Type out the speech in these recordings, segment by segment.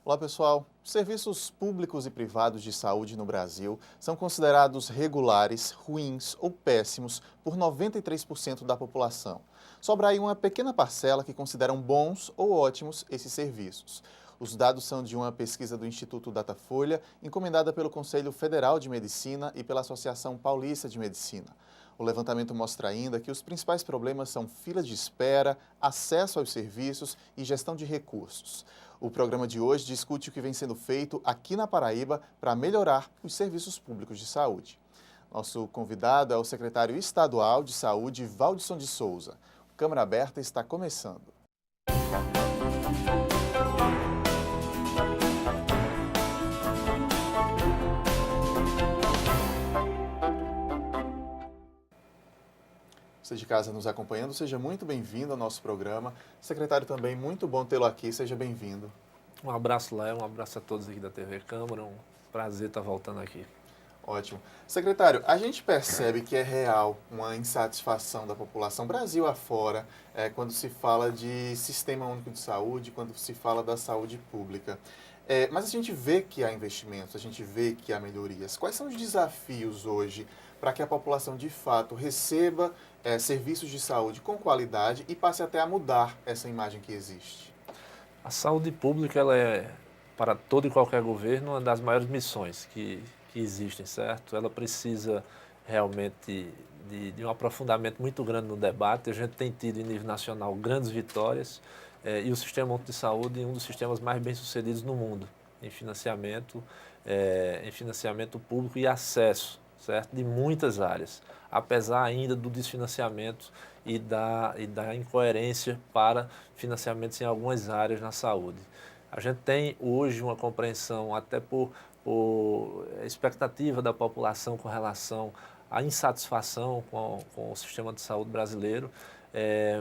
Olá, pessoal. Serviços públicos e privados de saúde no Brasil são considerados regulares, ruins ou péssimos por 93% da população. Sobra aí uma pequena parcela que consideram bons ou ótimos esses serviços. Os dados são de uma pesquisa do Instituto Datafolha, encomendada pelo Conselho Federal de Medicina e pela Associação Paulista de Medicina. O levantamento mostra ainda que os principais problemas são filas de espera, acesso aos serviços e gestão de recursos. O programa de hoje discute o que vem sendo feito aqui na Paraíba para melhorar os serviços públicos de saúde. Nosso convidado é o secretário estadual de Saúde, Valdisson de Souza. O Câmara Aberta está começando. Você de casa nos acompanhando, seja muito bem-vindo ao nosso programa. Secretário, também muito bom tê-lo aqui, seja bem-vindo. Um abraço, Léo, um abraço a todos aqui da TV Câmara, um prazer estar voltando aqui. Ótimo. Secretário, a gente percebe que é real uma insatisfação da população, Brasil afora, quando se fala de Sistema Único de Saúde, quando se fala da saúde pública. Mas a gente vê que há investimentos, a gente vê que há melhorias. Quais são os desafios hoje para que a população, de fato, receba serviços de saúde com qualidade e passe até a mudar essa imagem que existe? A saúde pública, ela é, para todo e qualquer governo, uma das maiores missões que existem, certo? Ela precisa realmente de um aprofundamento muito grande no debate. A gente tem tido, em nível nacional, grandes vitórias, e o Sistema Único de Saúde é um dos sistemas mais bem-sucedidos no mundo, em financiamento público e acesso, certo? De muitas áreas, apesar ainda do desfinanciamento e da incoerência para financiamentos em algumas áreas na saúde. A gente tem hoje uma compreensão, até por expectativa da população com relação à insatisfação com o sistema de saúde brasileiro,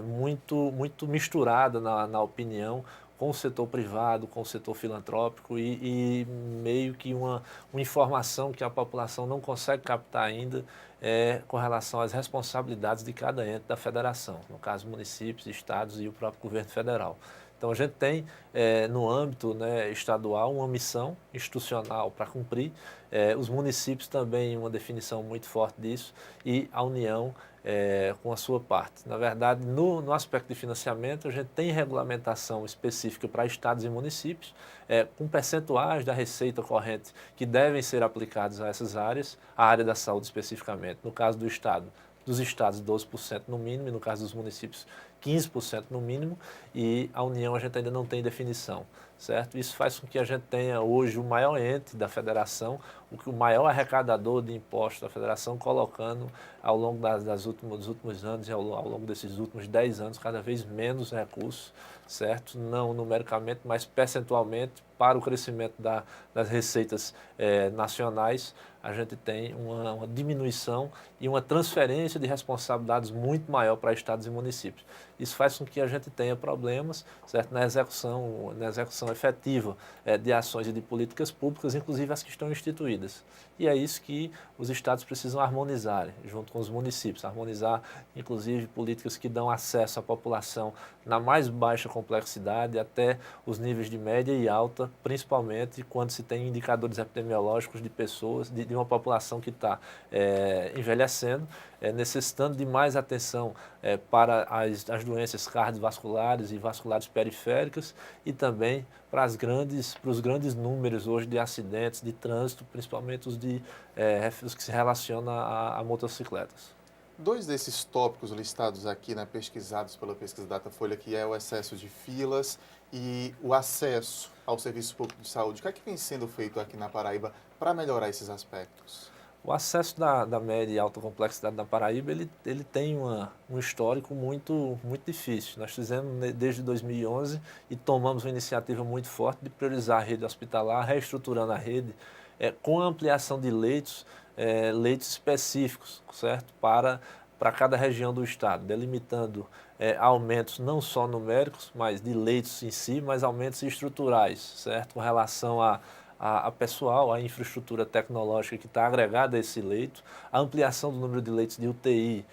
muito misturada na opinião com o setor privado, com o setor filantrópico e meio que uma informação que a população não consegue captar ainda com relação às responsabilidades de cada ente da federação, no caso municípios, estados e o próprio governo federal. Então a gente tem no âmbito, né, estadual uma missão institucional para cumprir, os municípios também uma definição muito forte disso e a União com a sua parte. Na verdade, no aspecto de financiamento, a gente tem regulamentação específica para estados e municípios, com percentuais da receita corrente que devem ser aplicados a essas áreas, a área da saúde especificamente. No caso do estado, dos estados 12% no mínimo, e no caso dos municípios 15% no mínimo, e a União a gente ainda não tem definição, certo? Isso faz com que a gente tenha hoje o maior ente da federação, o maior arrecadador de impostos da federação, colocando ao longo dos últimos anos e ao longo desses últimos 10 anos cada vez menos recursos, certo? Não numericamente, mas percentualmente para o crescimento das receitas nacionais. A gente tem uma diminuição e uma transferência de responsabilidades muito maior para estados e municípios. Isso faz com que a gente tenha problemas, certo, na execução efetiva de ações e de políticas públicas, inclusive as que estão instituídas. E é isso que os estados precisam harmonizar, junto com os municípios, harmonizar, inclusive, políticas que dão acesso à população na mais baixa complexidade até os níveis de média e alta, principalmente quando se tem indicadores epidemiológicos de pessoas, de uma população que está envelhecendo, necessitando de mais atenção para as doenças cardiovasculares e vasculares periféricas e também para os grandes números hoje de acidentes de trânsito, principalmente os que se relacionam a motocicletas. Dois desses tópicos listados aqui, né, pesquisados pela pesquisa Datafolha, que é o excesso de filas e o acesso ao serviço público de saúde. O que é que vem sendo feito aqui na Paraíba para melhorar esses aspectos? O acesso da média e alta complexidade na Paraíba, ele tem um histórico muito difícil. Nós fizemos desde 2011 e tomamos uma iniciativa muito forte de priorizar a rede hospitalar, reestruturando a rede, com a ampliação de leitos específicos, certo? Para cada região do estado, delimitando aumentos não só numéricos, mas de leitos em si, mas aumentos estruturais, certo? Com relação a pessoal, a infraestrutura tecnológica que está agregada a esse leito, a ampliação do número de leitos de UTI,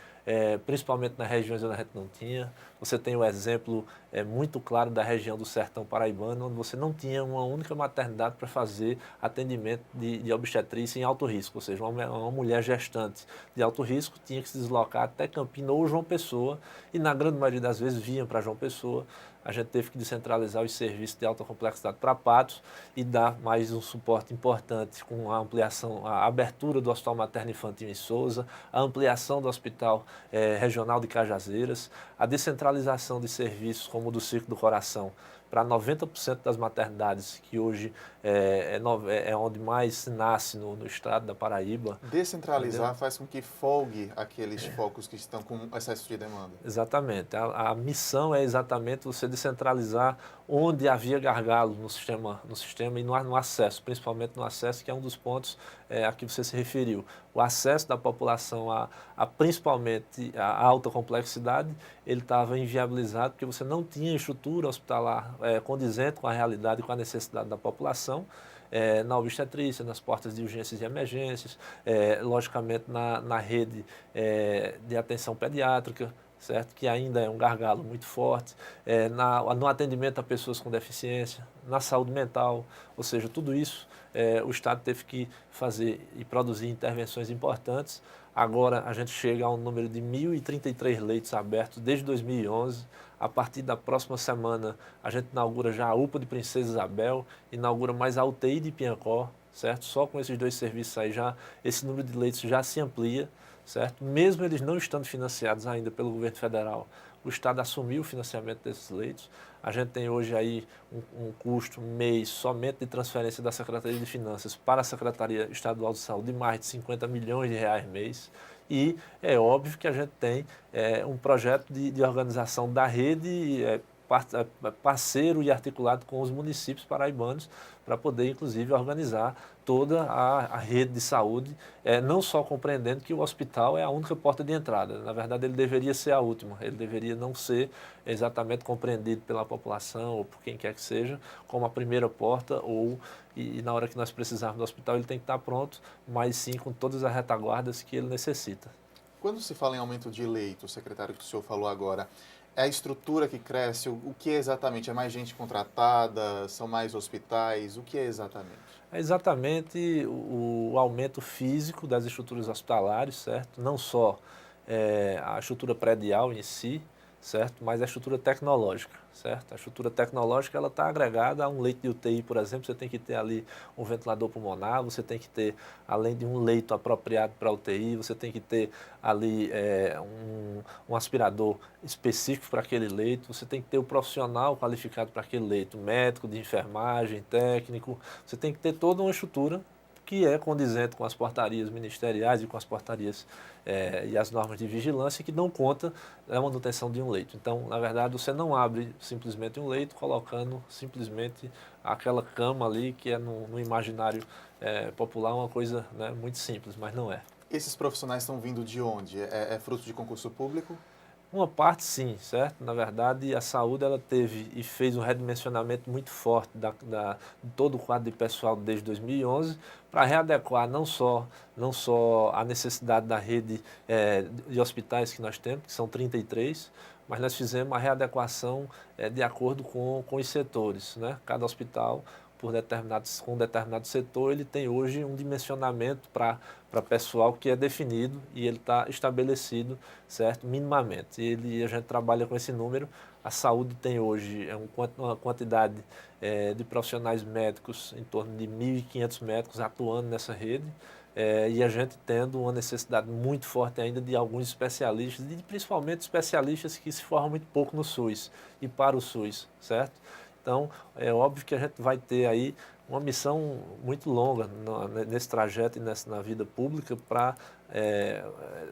principalmente nas regiões onde a gente não tinha, Você tem o exemplo muito claro da região do Sertão Paraibano, onde você não tinha uma única maternidade para fazer atendimento de obstetrícia em alto risco, ou seja, uma mulher gestante de alto risco tinha que se deslocar até Campina ou João Pessoa, e na grande maioria das vezes vinham para João Pessoa. A gente teve que descentralizar os serviços de alta complexidade para Patos e dar mais um suporte importante com a ampliação, a abertura do Hospital Materno Infantil em Souza, a ampliação do Hospital Regional de Cajazeiras, a descentralização de serviços como o do Circo do Coração para 90% das maternidades, que hoje é onde mais se nasce no estado da Paraíba. Descentralizar, Entendeu? faz com que folgue aqueles focos que estão com excesso de demanda. Exatamente. A missão é exatamente você descentralizar onde havia gargalo no sistema e no acesso, principalmente no acesso, que é um dos pontos a que você se referiu. O acesso da população principalmente a alta complexidade, ele estava inviabilizado porque você não tinha estrutura hospitalar condizente com a realidade e com a necessidade da população. Na obstetrícia, nas portas de urgências e emergências, logicamente na rede de atenção pediátrica, certo? Que ainda é um gargalo muito forte, no atendimento a pessoas com deficiência, na saúde mental, ou seja, tudo isso o Estado teve que fazer e produzir intervenções importantes. Agora a gente chega a um número de 1.033 leitos abertos desde 2011. A partir da próxima semana a gente inaugura já a UPA de Princesa Isabel, inaugura mais a UTI de Piancó, certo? Só com esses dois serviços aí já, esse número de leitos já se amplia, certo? Mesmo eles não estando financiados ainda pelo governo federal, o Estado assumiu o financiamento desses leitos. A gente tem hoje aí um custo mês somente de transferência da Secretaria de Finanças para a Secretaria Estadual de Saúde de mais de 50 milhões de reais mês. E é óbvio que a gente tem um projeto de organização da rede parceiro e articulado com os municípios paraibanos para poder, inclusive, organizar toda a rede de saúde, não só compreendendo que o hospital é a única porta de entrada. Na verdade, ele deveria ser a última, ele deveria não ser exatamente compreendido pela população ou por quem quer que seja como a primeira porta e na hora que nós precisarmos do hospital ele tem que estar pronto, mas sim com todas as retaguardas que ele necessita. Quando se fala em aumento de leitos, secretário, que o senhor falou agora, é a estrutura que cresce? O que é exatamente? É mais gente contratada? São mais hospitais? O que é exatamente? É exatamente o aumento físico das estruturas hospitalares, certo? Não só a estrutura predial em si, certo? Mas a estrutura tecnológica, certo? A estrutura tecnológica ela está agregada a um leito de UTI, por exemplo, você tem que ter ali um ventilador pulmonar, você tem que ter, além de um leito apropriado para UTI, você tem que ter ali um aspirador específico para aquele leito, você tem que ter o profissional qualificado para aquele leito, médico, de enfermagem, técnico, você tem que ter toda uma estrutura que é condizente com as portarias ministeriais e com as portarias e as normas de vigilância que dão conta da manutenção de um leito. Então, na verdade, você não abre simplesmente um leito colocando simplesmente aquela cama ali que é no imaginário popular uma coisa, né, muito simples, mas não é. Esses profissionais estão vindo de onde? É fruto de concurso público? Uma parte sim, certo? Na verdade, a saúde ela teve e fez um redimensionamento muito forte de todo o quadro de pessoal desde 2011 para readequar não só a necessidade da rede de hospitais que nós temos, que são 33, mas nós fizemos uma readequação de acordo com os setores, né? Cada hospital com um determinado setor, ele tem hoje um dimensionamento para pessoal que é definido e ele está estabelecido, certo, minimamente. A gente trabalha com esse número. A saúde tem hoje uma quantidade de profissionais médicos, em torno de 1.500 médicos atuando nessa rede, e a gente tendo uma necessidade muito forte ainda de alguns especialistas, e principalmente especialistas que se formam muito pouco no SUS e para o SUS, certo? Então, é óbvio que a gente vai ter aí uma missão muito longa nesse trajeto e na vida pública para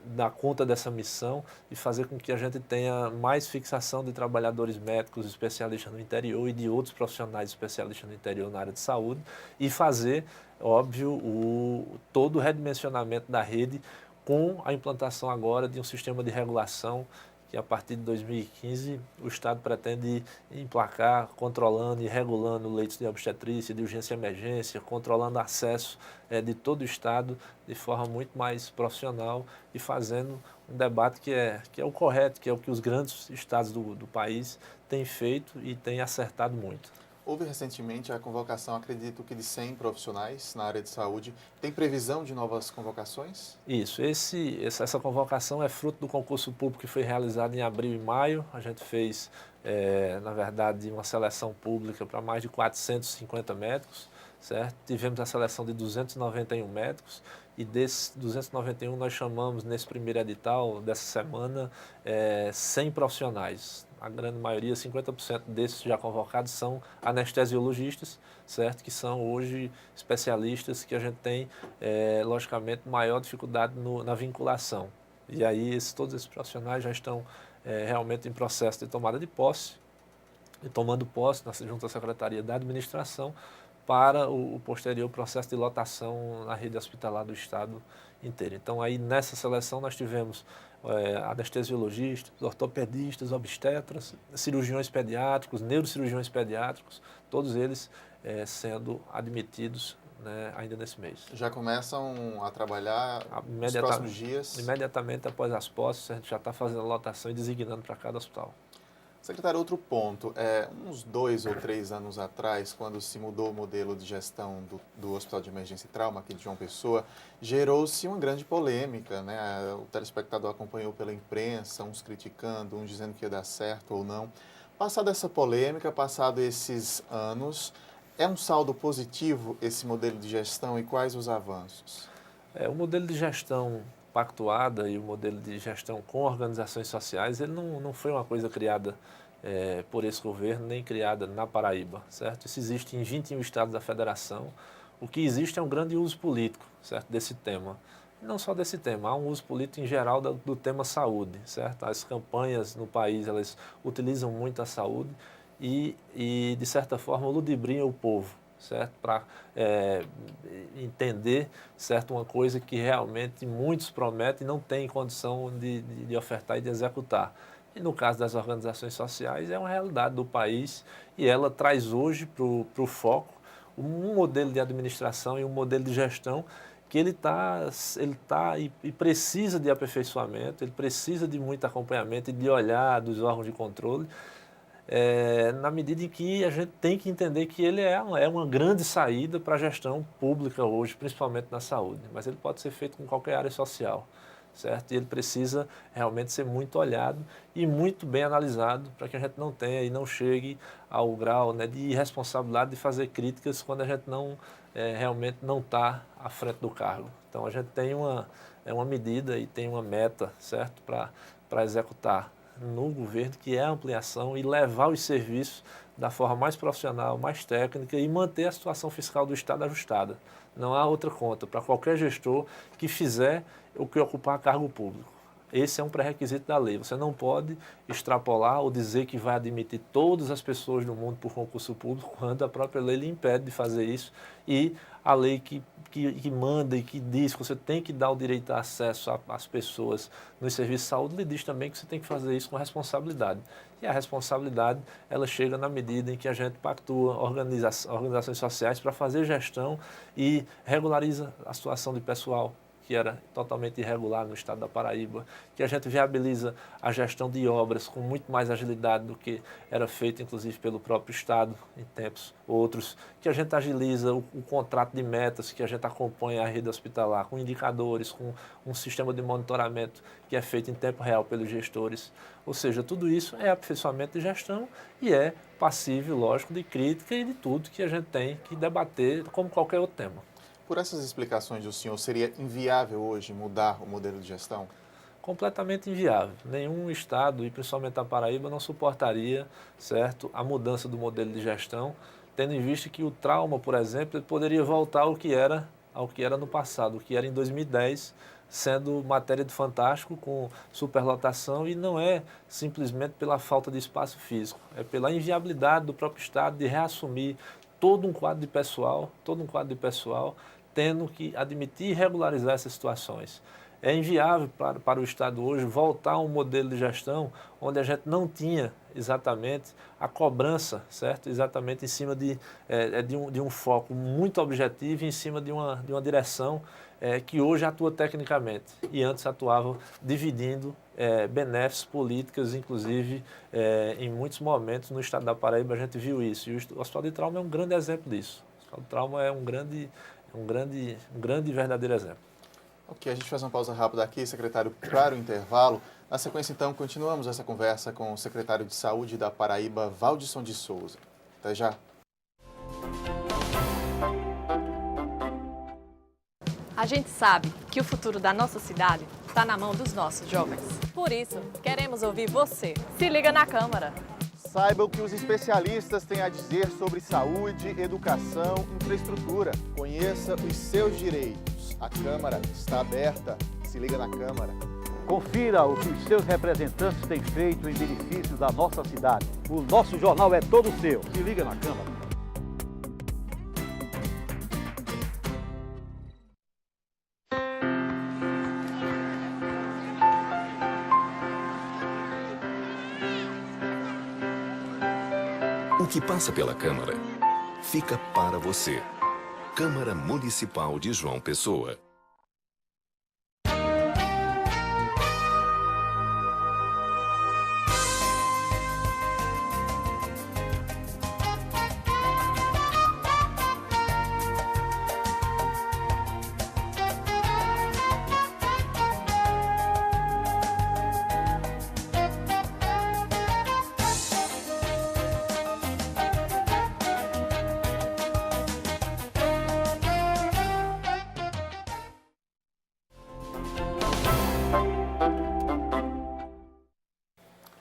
dar conta dessa missão e fazer com que a gente tenha mais fixação de trabalhadores médicos especialistas no interior e de outros profissionais especialistas no interior na área de saúde e fazer, óbvio, todo o redimensionamento da rede com a implantação agora de um sistema de regulação que a partir de 2015 o Estado pretende emplacar, controlando e regulando leitos de obstetrícia, de urgência e emergência, controlando acesso de todo o Estado de forma muito mais profissional e fazendo um debate que é o correto, que é o que os grandes estados do país têm feito e têm acertado muito. Houve recentemente a convocação, acredito que de 100 profissionais na área de saúde. Tem previsão de novas convocações? Isso, essa convocação é fruto do concurso público que foi realizado em abril e maio. A gente fez, na verdade, uma seleção pública para mais de 450 médicos, certo? Tivemos a seleção de 291 médicos e desses 291 nós chamamos, nesse primeiro edital dessa semana, 100 profissionais. A grande maioria, 50% desses já convocados, são anestesiologistas, certo? Que são hoje especialistas que a gente tem, logicamente, maior dificuldade na vinculação. E aí todos esses profissionais já estão realmente em processo de tomada de posse, e tomando posse junto à Secretaria da Administração para o posterior processo de lotação na rede hospitalar do Estado inteiro. Então, aí nessa seleção nós tivemos anestesiologistas, ortopedistas, obstetras, cirurgiões pediátricos, neurocirurgiões pediátricos, todos eles sendo admitidos, né, ainda nesse mês. Já começam a trabalhar nos próximos dias? Imediatamente após as posses, a gente já está fazendo a lotação e designando para cada hospital. Secretário, outro ponto, uns 2 ou 3 anos atrás, quando se mudou o modelo de gestão do Hospital de Emergência e Trauma aqui de João Pessoa, gerou-se uma grande polêmica, né? O telespectador acompanhou pela imprensa, uns criticando, uns dizendo que ia dar certo ou não. Passada essa polêmica, passado esses anos, é um saldo positivo esse modelo de gestão e quais os avanços? O modelo de gestão pactuada e o modelo de gestão com organizações sociais, ele não foi uma coisa criada por esse governo, nem criada na Paraíba, certo? Isso existe em 21 estados da federação. O que existe é um grande uso político, certo, desse tema. E não só desse tema, há um uso político em geral do tema saúde, certo? As campanhas no país, elas utilizam muito a saúde e de certa forma, ludibriam o povo, certo? Para entender, certo, uma coisa que realmente muitos prometem e não têm condição de ofertar e de executar. E no caso das organizações sociais, é uma realidade do país e ela traz hoje para o foco um modelo de administração e um modelo de gestão que ele tá e precisa de aperfeiçoamento, ele precisa de muito acompanhamento e de olhar dos órgãos de controle, na medida em que a gente tem que entender que ele é uma grande saída para a gestão pública hoje, principalmente na saúde, mas ele pode ser feito com qualquer área social, certo? E ele precisa realmente ser muito olhado e muito bem analisado para que a gente não tenha e não chegue ao grau, né, de irresponsabilidade de fazer críticas quando a gente realmente não está à frente do cargo. Então a gente tem uma medida e tem uma meta, certo, para executar no governo, que é a ampliação e levar os serviços da forma mais profissional, mais técnica e manter a situação fiscal do Estado ajustada. Não há outra conta para qualquer gestor que fizer o que ocupar cargo público. Esse é um pré-requisito da lei. Você não pode extrapolar ou dizer que vai admitir todas as pessoas do mundo por concurso público quando a própria lei lhe impede de fazer isso e a lei que manda e que diz que você tem que dar o direito a acesso às pessoas nos serviços de saúde, lhe diz também que você tem que fazer isso com responsabilidade. E a responsabilidade, ela chega na medida em que a gente pactua organizações sociais para fazer gestão e regulariza a situação de pessoal que era totalmente irregular no estado da Paraíba, que a gente viabiliza a gestão de obras com muito mais agilidade do que era feito, inclusive, pelo próprio Estado em tempos outros, que a gente agiliza o contrato de metas, que a gente acompanha a rede hospitalar com indicadores, com um sistema de monitoramento que é feito em tempo real pelos gestores. Ou seja, tudo isso é aperfeiçoamento de gestão e é passível, lógico, de crítica e de tudo que a gente tem que debater como qualquer outro tema. Por essas explicações do senhor, seria inviável hoje mudar o modelo de gestão? Completamente inviável. Nenhum estado, e principalmente a Paraíba, não suportaria, certo, a mudança do modelo de gestão, tendo em vista que o trauma, por exemplo, poderia voltar ao que era no passado, o que era em 2010, sendo matéria de fantástico, com superlotação, e não é simplesmente pela falta de espaço físico, é pela inviabilidade do próprio estado de reassumir todo um quadro de pessoal, tendo que admitir e regularizar essas situações. É inviável para o Estado hoje voltar a um modelo de gestão onde a gente não tinha exatamente a cobrança, certo? Exatamente em cima de um foco muito objetivo, em cima de uma direção que hoje atua tecnicamente e antes atuava dividindo benéficos políticas, inclusive em muitos momentos no estado da Paraíba a gente viu isso. E o Hospital de Trauma é um grande exemplo disso. O Hospital de Trauma é um grande e verdadeiro exemplo. Ok, a gente faz uma pausa rápida aqui, secretário, para o intervalo. Na sequência, então, continuamos essa conversa com o secretário de Saúde da Paraíba, Valdisson de Souza. Até já. A gente sabe que o futuro da nossa cidade está na mão dos nossos jovens. Por isso, queremos ouvir você. Se liga na Câmara. Saiba o que os especialistas têm a dizer sobre saúde, educação, infraestrutura. Conheça os seus direitos. A Câmara está aberta. Se liga na Câmara. Confira o que os seus representantes têm feito em benefício da nossa cidade. O nosso jornal é todo seu. Se liga na Câmara. O que passa pela Câmara fica para você. Câmara Municipal de João Pessoa.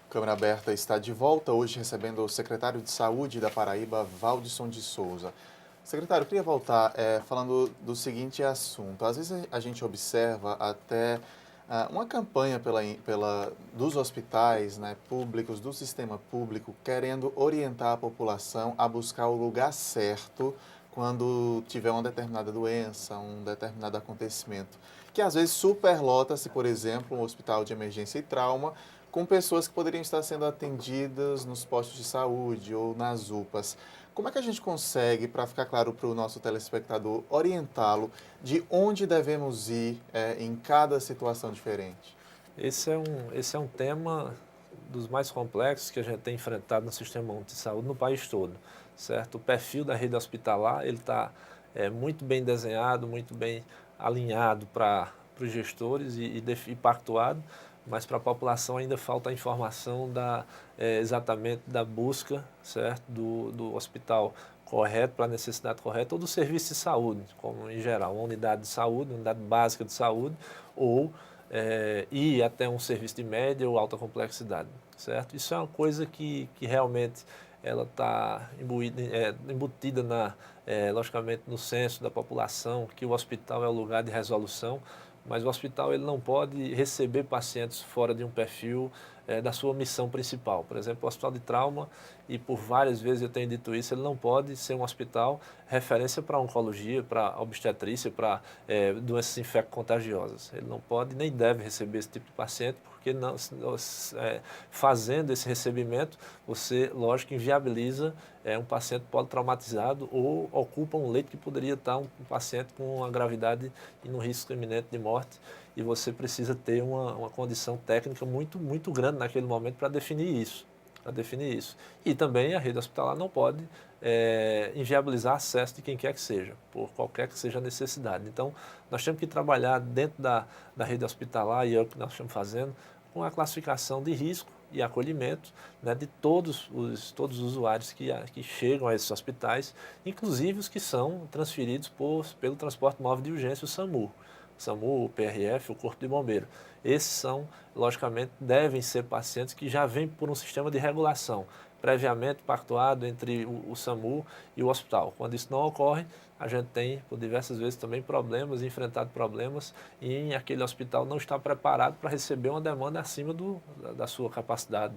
Câmara Aberta está de volta, hoje recebendo o secretário de Saúde da Paraíba, Valdisson de Souza. Secretário, eu queria voltar falando do seguinte assunto. Às vezes a gente observa até uma campanha dos hospitais, né, públicos, do sistema público, querendo orientar a população a buscar o lugar certo quando tiver uma determinada doença, um determinado acontecimento. Que às vezes superlota-se, por exemplo, um hospital de emergência e trauma, com pessoas que poderiam estar sendo atendidas nos postos de saúde ou nas UPAs. Como é que a gente consegue, para ficar claro para o nosso telespectador, orientá-lo de onde devemos ir em cada situação diferente? Esse é um tema dos mais complexos que a gente tem enfrentado no Sistema Único de Saúde no país todo, certo? O perfil da rede hospitalar ele está muito bem desenhado, muito bem alinhado para os gestores e pactuado, mas para a população ainda falta a informação exatamente da busca, certo, do hospital correto, para a necessidade correta, ou do serviço de saúde, como em geral, uma unidade de saúde, uma unidade básica de saúde, ou ir até um serviço de média ou alta complexidade, certo? Isso é uma coisa que realmente ela está embutida logicamente no senso da população, que o hospital é o lugar de resolução, mas o hospital ele não pode receber pacientes fora de um perfil da sua missão principal. Por exemplo, o Hospital de Trauma, e por várias vezes eu tenho dito isso, ele não pode ser um hospital referência para oncologia, para obstetrícia, para doenças infecto-contagiosas. Ele não pode nem deve receber esse tipo de paciente, porque fazendo esse recebimento, você, lógico, inviabiliza um paciente politraumatizado ou ocupa um leito que poderia estar um paciente com uma gravidade e um risco iminente de morte, e você precisa ter uma condição técnica muito, muito grande naquele momento para definir isso. E também a rede hospitalar não pode inviabilizar acesso de quem quer que seja, por qualquer que seja a necessidade. Então, nós temos que trabalhar dentro da rede hospitalar, e é o que nós estamos fazendo, com a classificação de risco e acolhimento, né, de todos os usuários que chegam a esses hospitais, inclusive os que são transferidos pelo transporte móvel de urgência, o SAMU. SAMU, o PRF, o Corpo de Bombeiro. Esses são, logicamente, devem ser pacientes que já vêm por um sistema de regulação, previamente pactuado entre o SAMU e o hospital. Quando isso não ocorre, a gente tem, por diversas vezes, também enfrentado problemas, e aquele hospital não está preparado para receber uma demanda acima da sua capacidade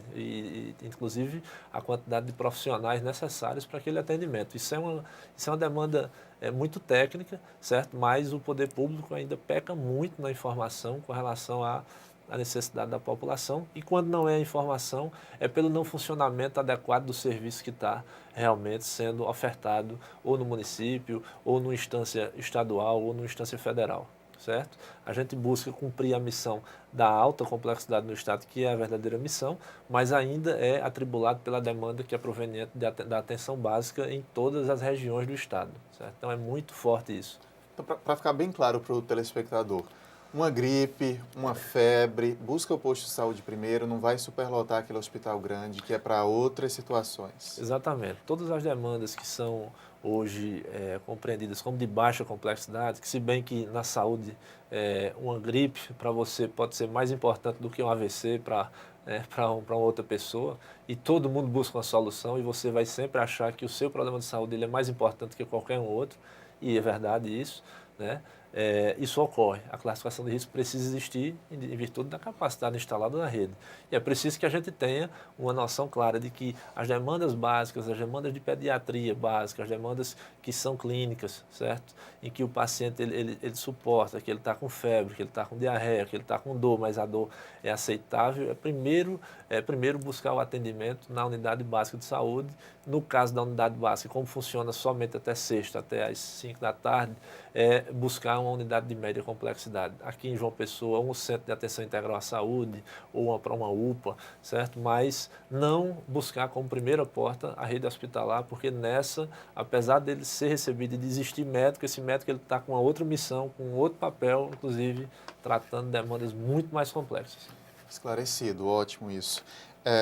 inclusive, a quantidade de profissionais necessários para aquele atendimento. Isso é uma demanda muito técnica, certo? Mas o poder público ainda peca muito na informação com relação da necessidade da população, e quando não é informação, é pelo não funcionamento adequado do serviço que está realmente sendo ofertado ou no município, ou numa instância estadual, ou numa instância federal. Certo? A gente busca cumprir a missão da alta complexidade no Estado, que é a verdadeira missão, mas ainda é atribulado pela demanda que é proveniente da atenção básica em todas as regiões do Estado. Certo? Então é muito forte isso. Então, para ficar bem claro para o telespectador, uma gripe, uma febre, busca o posto de saúde primeiro, não vai superlotar aquele hospital grande, que é para outras situações. Exatamente. Todas as demandas que são hoje compreendidas como de baixa complexidade, que se bem que na saúde uma gripe para você pode ser mais importante do que um AVC para uma outra pessoa, e todo mundo busca uma solução, e você vai sempre achar que o seu problema de saúde ele é mais importante que qualquer um outro, e é verdade isso, né? Isso ocorre. A classificação de risco precisa existir em virtude da capacidade instalada na rede. E é preciso que a gente tenha uma noção clara de que as demandas básicas, as demandas de pediatria básicas, as demandas que são clínicas, certo? Em que o paciente ele suporta, que ele está com febre, que ele está com diarreia, que ele está com dor, mas a dor é aceitável, primeiro buscar o atendimento na unidade básica de saúde. No caso da unidade básica, como funciona somente até sexta, até às 5 da tarde, buscar uma unidade de média complexidade. Aqui em João Pessoa, um centro de atenção integral à saúde, ou para uma UPA, certo? Mas não buscar como primeira porta a rede hospitalar, porque nessa, apesar dele ser recebido e de existir médico, esse médico está com uma outra missão, com outro papel, inclusive tratando demandas muito mais complexas. Esclarecido, ótimo isso.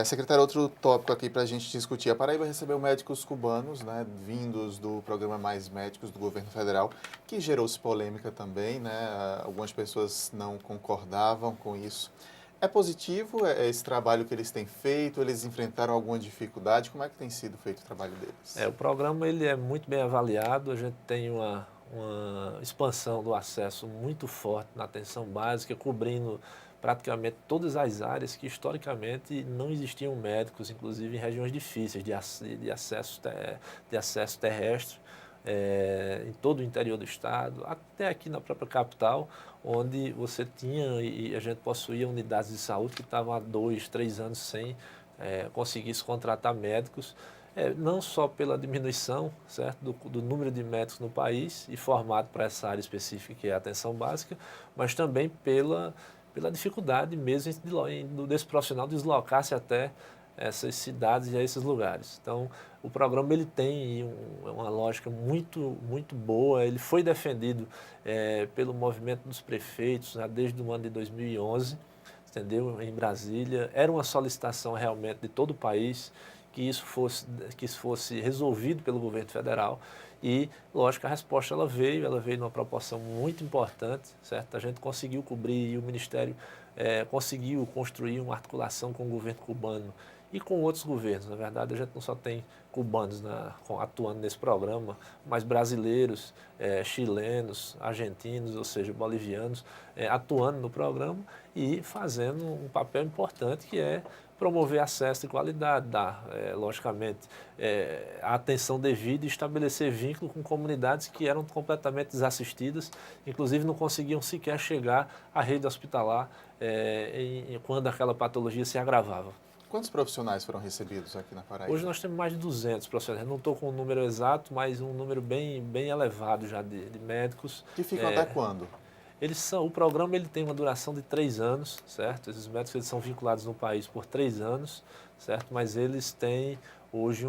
Secretário, outro tópico aqui para a gente discutir. A Paraíba recebeu médicos cubanos, né, vindos do programa Mais Médicos do governo federal, que gerou-se polêmica também, né? Algumas pessoas não concordavam com isso. É positivo esse trabalho que eles têm feito? Eles enfrentaram alguma dificuldade? Como é que tem sido feito o trabalho deles? O programa ele é muito bem avaliado, a gente tem uma expansão do acesso muito forte na atenção básica, cobrindo praticamente todas as áreas que historicamente não existiam médicos, inclusive em regiões difíceis de acesso terrestre, em todo o interior do estado, até aqui na própria capital, onde você tinha e a gente possuía unidades de saúde que estavam há 2, 3 anos sem conseguir se contratar médicos, não só pela diminuição, certo, do número de médicos no país e formado para essa área específica que é a atenção básica, mas também pela dificuldade mesmo desse profissional deslocar-se até essas cidades e a esses lugares. Então, o programa ele tem uma lógica muito, muito boa, ele foi defendido pelo movimento dos prefeitos desde o ano de 2011, entendeu? Em Brasília. Era uma solicitação realmente de todo o país que isso fosse resolvido pelo governo federal. E, lógico, a resposta ela veio numa proporção muito importante, certo? A gente conseguiu cobrir e o Ministério conseguiu construir uma articulação com o governo cubano e com outros governos. Na verdade, a gente não só tem cubanos atuando nesse programa, mas brasileiros, chilenos, argentinos, ou seja, bolivianos, atuando no programa e fazendo um papel importante que é promover acesso e qualidade, dar, logicamente, a atenção devida e estabelecer vínculo com comunidades que eram completamente desassistidas, inclusive não conseguiam sequer chegar à rede hospitalar quando aquela patologia se agravava. Quantos profissionais foram recebidos aqui na Paraíba? Hoje nós temos mais de 200 profissionais. Não estou com um número exato, mas um número bem elevado já de médicos. Que ficam até quando? O programa ele tem uma duração de 3 anos, certo? Esses médicos eles são vinculados no país por 3 anos, certo? Mas eles têm hoje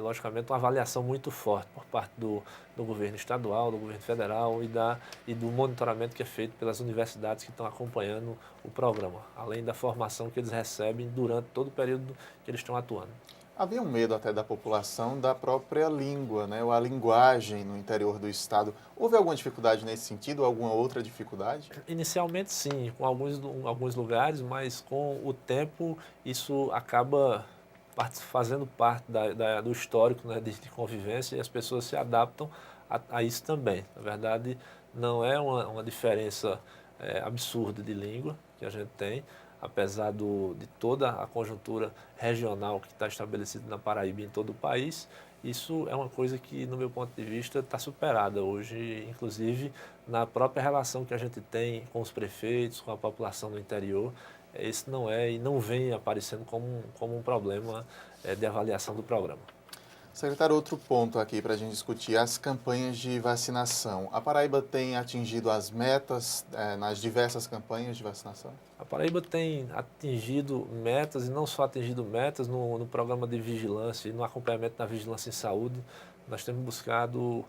logicamente, uma avaliação muito forte por parte do governo estadual, do governo federal e do monitoramento que é feito pelas universidades que estão acompanhando o programa, além da formação que eles recebem durante todo o período que eles estão atuando. Havia um medo até da população da própria língua, né? Ou a linguagem no interior do estado. Houve alguma dificuldade nesse sentido, ou alguma outra dificuldade? Inicialmente sim, com alguns lugares, mas com o tempo isso acaba fazendo parte do histórico, né, de convivência, e as pessoas se adaptam a isso também. Na verdade, não é uma diferença absurda de língua que a gente tem. apesar de toda a conjuntura regional que está estabelecida na Paraíba e em todo o país, isso é uma coisa que, no meu ponto de vista, está superada hoje, inclusive na própria relação que a gente tem com os prefeitos, com a população do interior. Esse não é e não vem aparecendo como um problema de avaliação do programa. Secretário, outro ponto aqui para a gente discutir, as campanhas de vacinação. A Paraíba tem atingido as metas nas diversas campanhas de vacinação? A Paraíba tem atingido metas, e não só atingido metas, no programa de vigilância e no acompanhamento da vigilância em saúde. Nós temos buscado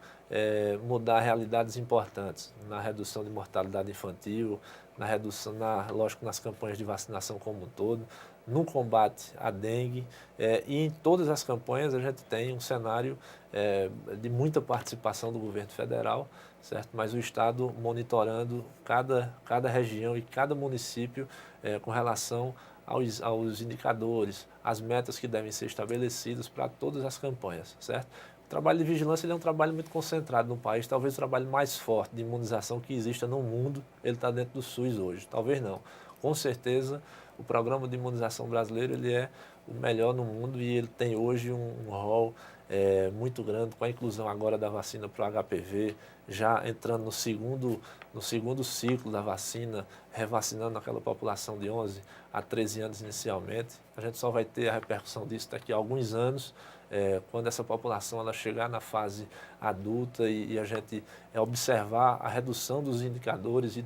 mudar realidades importantes na redução de mortalidade infantil, na redução, lógico, nas campanhas de vacinação como um todo, no combate à dengue, e em todas as campanhas a gente tem um cenário de muita participação do governo federal, certo? Mas o Estado monitorando cada região e cada município com relação aos indicadores, às metas que devem ser estabelecidas para todas as campanhas, certo? O trabalho de vigilância ele é um trabalho muito concentrado no país, talvez o trabalho mais forte de imunização que exista no mundo, ele está dentro do SUS hoje, talvez não. Com certeza, o programa de imunização brasileiro ele é o melhor no mundo e ele tem hoje um rol muito grande, com a inclusão agora da vacina para o HPV, já entrando no segundo ciclo da vacina, revacinando aquela população de 11 a 13 anos inicialmente. A gente só vai ter a repercussão disso daqui a alguns anos, quando essa população ela chegar na fase adulta e a gente observar a redução dos indicadores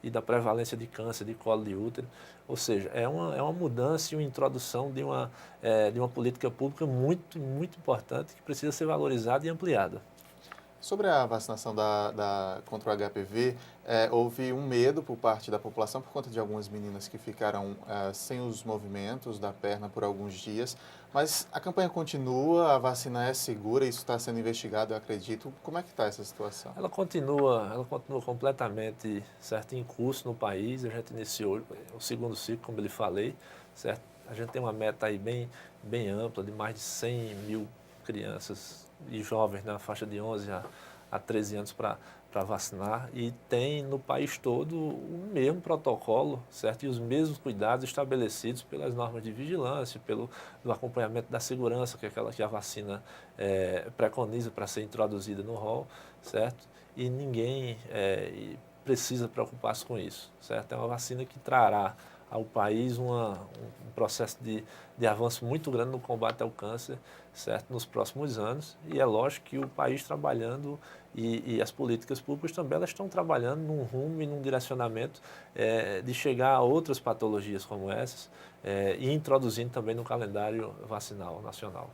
e da prevalência de câncer de colo de útero. Ou seja, é uma mudança e uma introdução de uma política pública muito, muito importante que precisa ser valorizada e ampliada. Sobre a vacinação contra o HPV, houve um medo por parte da população por conta de algumas meninas que ficaram sem os movimentos da perna por alguns dias, mas a campanha continua, a vacina é segura, isso está sendo investigado, eu acredito. Como é que está essa situação? Ela continua completamente, certo, em curso no país. A gente iniciou o segundo ciclo, como eu lhe falei, certo? A gente tem uma meta aí bem ampla, de mais de 100 mil crianças e jovens na faixa de 11 a 13 anos para vacinar, e tem no país todo o mesmo protocolo, certo? E os mesmos cuidados estabelecidos pelas normas de vigilância, do acompanhamento da segurança, que é aquela que a vacina preconiza para ser introduzida no rol, certo? E ninguém precisa preocupar-se com isso, certo? É uma vacina que trará ao país um processo de avanço muito grande no combate ao câncer, certo, nos próximos anos, e é lógico que o país trabalhando e as políticas públicas também elas estão trabalhando num rumo e num direcionamento de chegar a outras patologias como essas e introduzindo também no calendário vacinal nacional.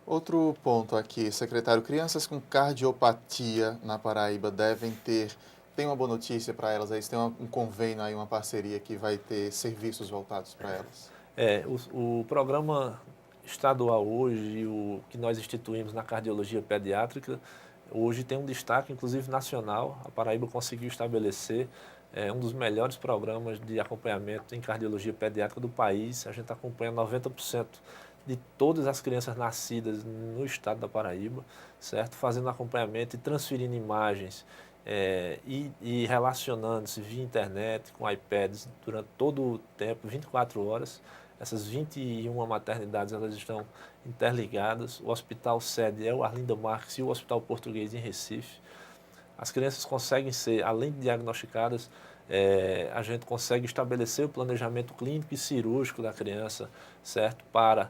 Outro ponto aqui, secretário, crianças com cardiopatia na Paraíba tem uma boa notícia para elas, aí tem um convênio, aí, uma parceria que vai ter serviços voltados para elas. O programa estadual hoje, o que nós instituímos na cardiologia pediátrica, hoje tem um destaque, inclusive nacional. A Paraíba conseguiu estabelecer um dos melhores programas de acompanhamento em cardiologia pediátrica do país. A gente acompanha 90% de todas as crianças nascidas no estado da Paraíba, certo? Fazendo acompanhamento e transferindo imagens e relacionando-se via internet com iPads durante todo o tempo, 24 horas. Essas 21 maternidades elas estão interligadas. O hospital sede é o Arlinda Marques e o Hospital Português em Recife. As crianças conseguem ser, além de diagnosticadas, a gente consegue estabelecer o planejamento clínico e cirúrgico da criança, certo? Para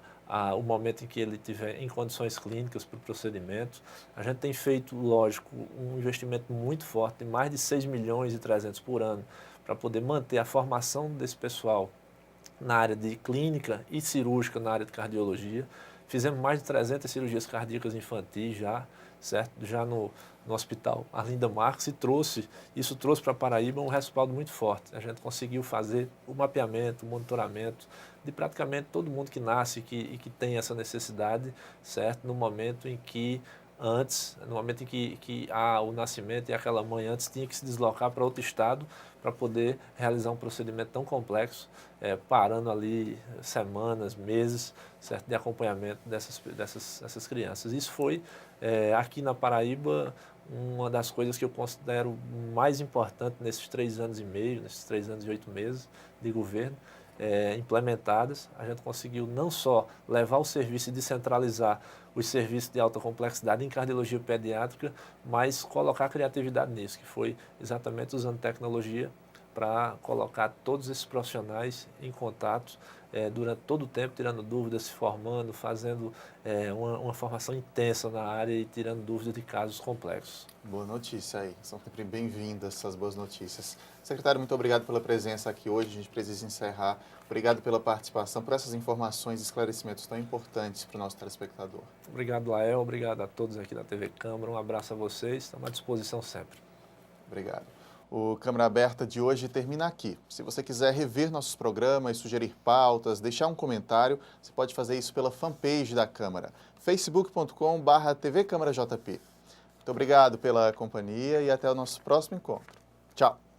o momento em que ele estiver em condições clínicas para o procedimento. A gente tem feito, lógico, um investimento muito forte, de mais de 6 milhões e 300 por ano, para poder manter a formação desse pessoal na área de clínica e cirúrgica na área de cardiologia. Fizemos mais de 300 cirurgias cardíacas infantis já, certo? Já no Hospital Arlinda Marques, e isso trouxe para a Paraíba um respaldo muito forte. A gente conseguiu fazer o mapeamento, o monitoramento de praticamente todo mundo que nasce e que tem essa necessidade, certo? No momento em que o nascimento e aquela mãe antes tinha que se deslocar para outro estado para poder realizar um procedimento tão complexo, parando ali semanas, meses, certo, de acompanhamento dessas crianças. Isso foi, aqui na Paraíba, uma das coisas que eu considero mais importante nesses 3 anos e meio, nesses 3 anos e 8 meses de governo, implementadas. A gente conseguiu não só levar o serviço e descentralizar os serviços de alta complexidade em cardiologia pediátrica, mas colocar criatividade nisso, que foi exatamente usando tecnologia para colocar todos esses profissionais em contato durante todo o tempo, tirando dúvidas, se formando, fazendo uma formação intensa na área e tirando dúvidas de casos complexos. Boa notícia aí, são sempre bem-vindas essas boas notícias. Secretário, muito obrigado pela presença aqui hoje, a gente precisa encerrar. Obrigado pela participação, por essas informações e esclarecimentos tão importantes para o nosso telespectador. Obrigado, Lael, obrigado a todos aqui da TV Câmara, um abraço a vocês, estamos à disposição sempre. Obrigado. O Câmara Aberta de hoje termina aqui. Se você quiser rever nossos programas, sugerir pautas, deixar um comentário, você pode fazer isso pela fanpage da Câmara, facebook.com/tvcâmarajp. Muito obrigado pela companhia e até o nosso próximo encontro. Tchau!